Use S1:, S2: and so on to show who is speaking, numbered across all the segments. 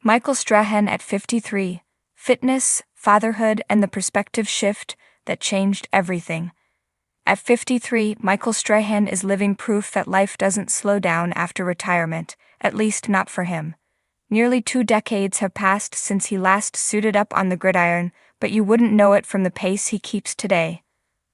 S1: Michael Strahan at 53. Fitness, fatherhood, and the perspective shift that changed everything. At 53, Michael Strahan is living proof that life doesn't slow down after retirement, at least not for him. Nearly 2 decades have passed since he last suited up on the gridiron, but you wouldn't know it from the pace he keeps today.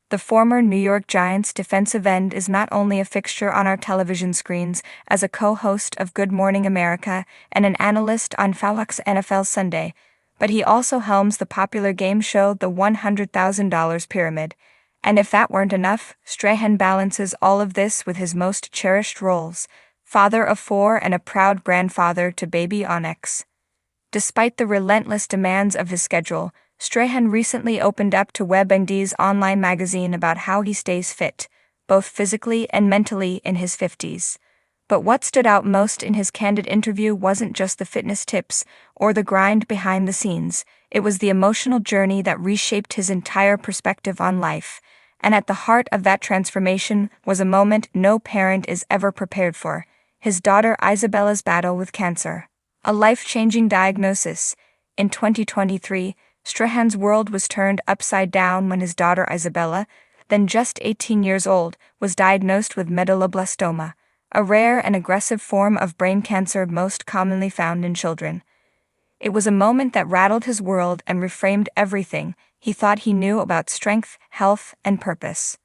S1: The former New York Giants defensive end is not only a fixture on our television screens as a co-host of Good Morning America and an analyst on Fox NFL Sunday, but he also helms the popular game show The $100,000 Pyramid. And if that weren't enough, Strahan balances all of this with his most cherished roles: father of 4 and a proud grandfather to baby Onyx. Despite the relentless demands of his schedule, Strahan recently opened up to WebMD's online magazine about how he stays fit, both physically and mentally, in his 50s. But what stood out most in his candid interview wasn't just the fitness tips or the grind behind the scenes, it was the emotional journey that reshaped his entire perspective on life. And at the heart of that transformation was a moment no parent is ever prepared for: his daughter Isabella's battle with cancer. A life-changing diagnosis. In 2023, Strahan's world was turned upside down when his daughter Isabella, then just 18 years old, was diagnosed with medulloblastoma, a rare and aggressive form of brain cancer most commonly found in children. It was a moment that rattled his world and reframed everything he thought he knew about strength, health, and purpose.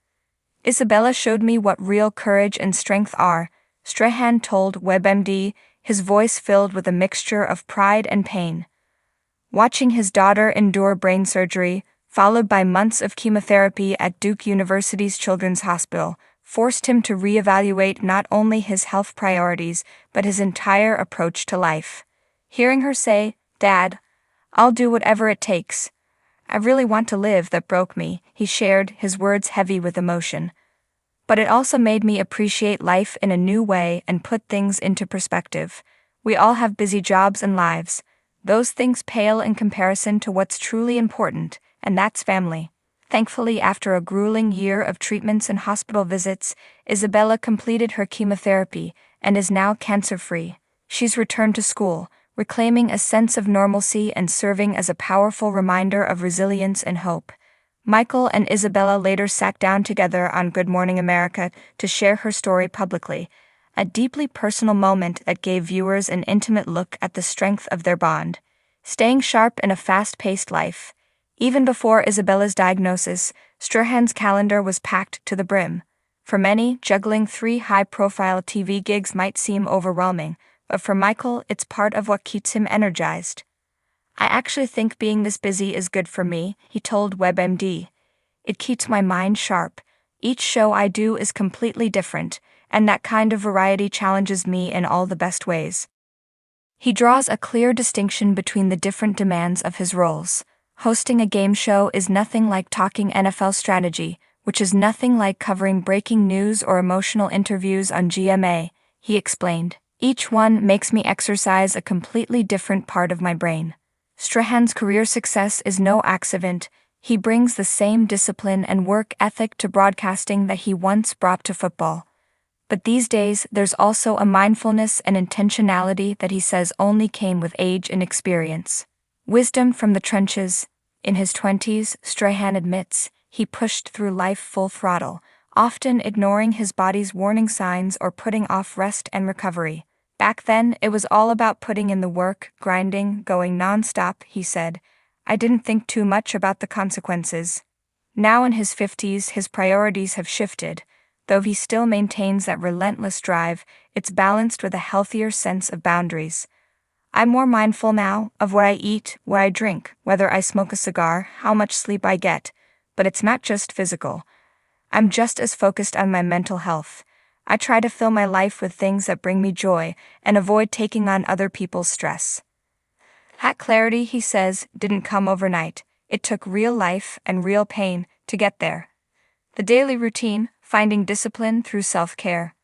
S1: "Isabella showed me what real courage and strength are," Strahan told WebMD, his voice filled with a mixture of pride and pain. Watching his daughter endure brain surgery, followed by months of chemotherapy at Duke University's Children's Hospital, forced him to reevaluate not only his health priorities but his entire approach to life. Hearing her say, "Dad, I'll do whatever it takes. I really want to live," that broke me, he shared, his words heavy with emotion. "But it also made me appreciate life in a new way and put things into perspective. We all have busy jobs and lives. Those things pale in comparison to what's truly important, and that's family." Thankfully, after a grueling year of treatments and hospital visits, Isabella completed her chemotherapy and is now cancer-free. She's returned to school, reclaiming a sense of normalcy and serving as a powerful reminder of resilience and hope. Michael and Isabella later sat down together on Good Morning America to share her story publicly, a deeply personal moment that gave viewers an intimate look at the strength of their bond. Staying sharp in a fast-paced life. Even before Isabella's diagnosis, Strahan's calendar was packed to the brim. For many, juggling 3 high-profile TV gigs might seem overwhelming, but for Michael, it's part of what keeps him energized. "I actually think being this busy is good for me," he told WebMD. "It keeps my mind sharp. Each show I do is completely different, and that kind of variety challenges me in all the best ways." He draws a clear distinction between the different demands of his roles. Hosting a game show is nothing like talking NFL strategy, which is nothing like covering breaking news or emotional interviews on GMA, he explained. "Each one makes me exercise a completely different part of my brain." Strahan's career success is no accident. He brings the same discipline and work ethic to broadcasting that he once brought to football. But these days, there's also a mindfulness and intentionality that he says only came with age and experience. Wisdom from the trenches. In his 20s, Strahan admits, he pushed through life full throttle, often ignoring his body's warning signs or putting off rest and recovery. "Back then, it was all about putting in the work, grinding, going non-stop," he said. "I didn't think too much about the consequences." Now in his 50s, his priorities have shifted. Though he still maintains that relentless drive, it's balanced with a healthier sense of boundaries. "I'm more mindful now of what I eat, what I drink, whether I smoke a cigar, how much sleep I get. But it's not just physical. I'm just as focused on my mental health. I try to fill my life with things that bring me joy and avoid taking on other people's stress." That clarity, he says, didn't come overnight. It took real life and real pain to get there. The daily routine, finding discipline through self-care.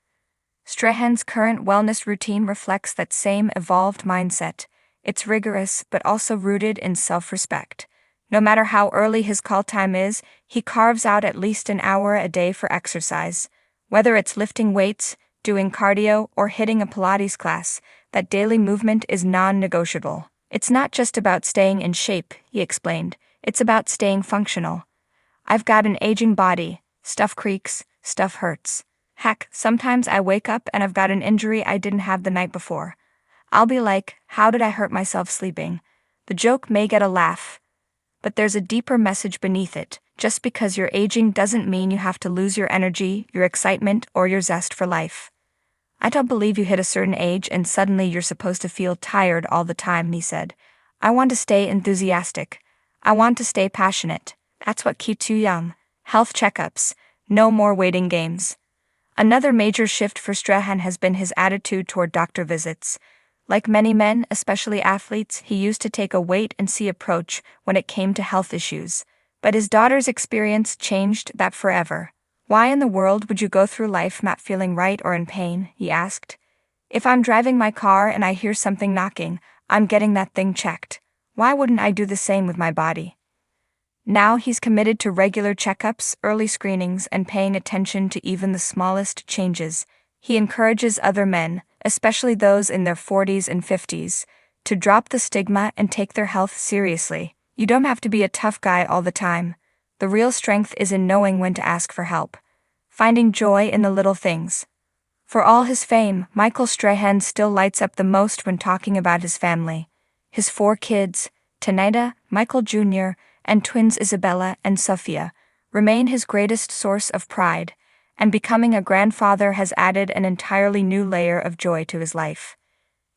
S1: Strahan's current wellness routine reflects that same evolved mindset. It's rigorous but also rooted in self-respect. No matter how early his call time is, he carves out at least an hour a day for exercise. Whether it's lifting weights, doing cardio, or hitting a Pilates class, that daily movement is non-negotiable. It's not just about staying in shape, he explained. It's about staying functional. I've got an aging body. Stuff creaks, stuff hurts. Heck, sometimes I wake up and I've got an injury I didn't have the night before. I'll be like, how did I hurt myself sleeping? The joke may get a laugh, but there's a deeper message beneath it. Just because you're aging doesn't mean you have to lose your energy, your excitement, or your zest for life. I don't believe you hit a certain age and suddenly you're supposed to feel tired all the time, he said. I want to stay enthusiastic. I want to stay passionate. That's what keeps you young. Health checkups. No more waiting games. Another major shift for Strahan has been his attitude toward doctor visits. Like many men, especially athletes, he used to take a wait-and-see approach when it came to health issues. But his daughter's experience changed that forever. Why in the world would you go through life not feeling right or in pain? He asked. If I'm driving my car and I hear something knocking, I'm getting that thing checked. Why wouldn't I do the same with my body? Now he's committed to regular checkups, early screenings, and paying attention to even the smallest changes. He encourages other men, especially those in their 40s and 50s, to drop the stigma and take their health seriously. You don't have to be a tough guy all the time. The real strength is in knowing when to ask for help. Finding joy in the little things. For all his fame, Michael Strahan still lights up the most when talking about his family. His 4 kids, Tanita, Michael Jr., and twins Isabella and Sophia, remain his greatest source of pride, and becoming a grandfather has added an entirely new layer of joy to his life.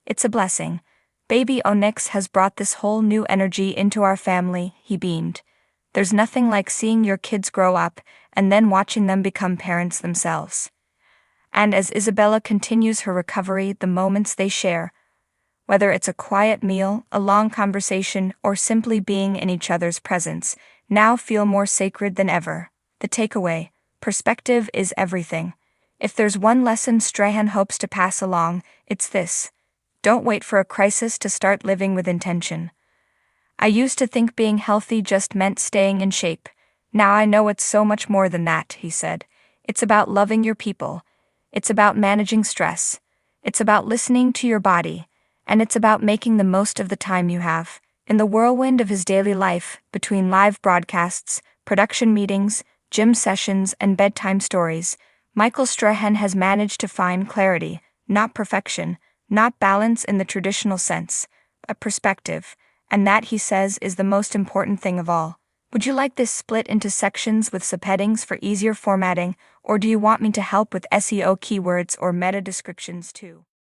S1: It's a blessing. Baby Onyx has brought this whole new energy into our family, he beamed. There's nothing like seeing your kids grow up and then watching them become parents themselves. And as Isabella continues her recovery, the moments they share, whether it's a quiet meal, a long conversation, or simply being in each other's presence, now feel more sacred than ever. The takeaway: perspective is everything. If there's one lesson Strahan hopes to pass along, it's this: don't wait for a crisis to start living with intention. I used to think being healthy just meant staying in shape. Now I know it's so much more than that, he said. It's about loving your people. It's about managing stress. It's about listening to your body. And it's about making the most of the time you have. In the whirlwind of his daily life, between live broadcasts, production meetings, gym sessions, and bedtime stories, Michael Strahan has managed to find clarity, not perfection, not balance in the traditional sense, but perspective, and that, he says, is the most important thing of all. Would you like this split into sections with subheadings for easier formatting, or do you want me to help with SEO keywords or meta descriptions too?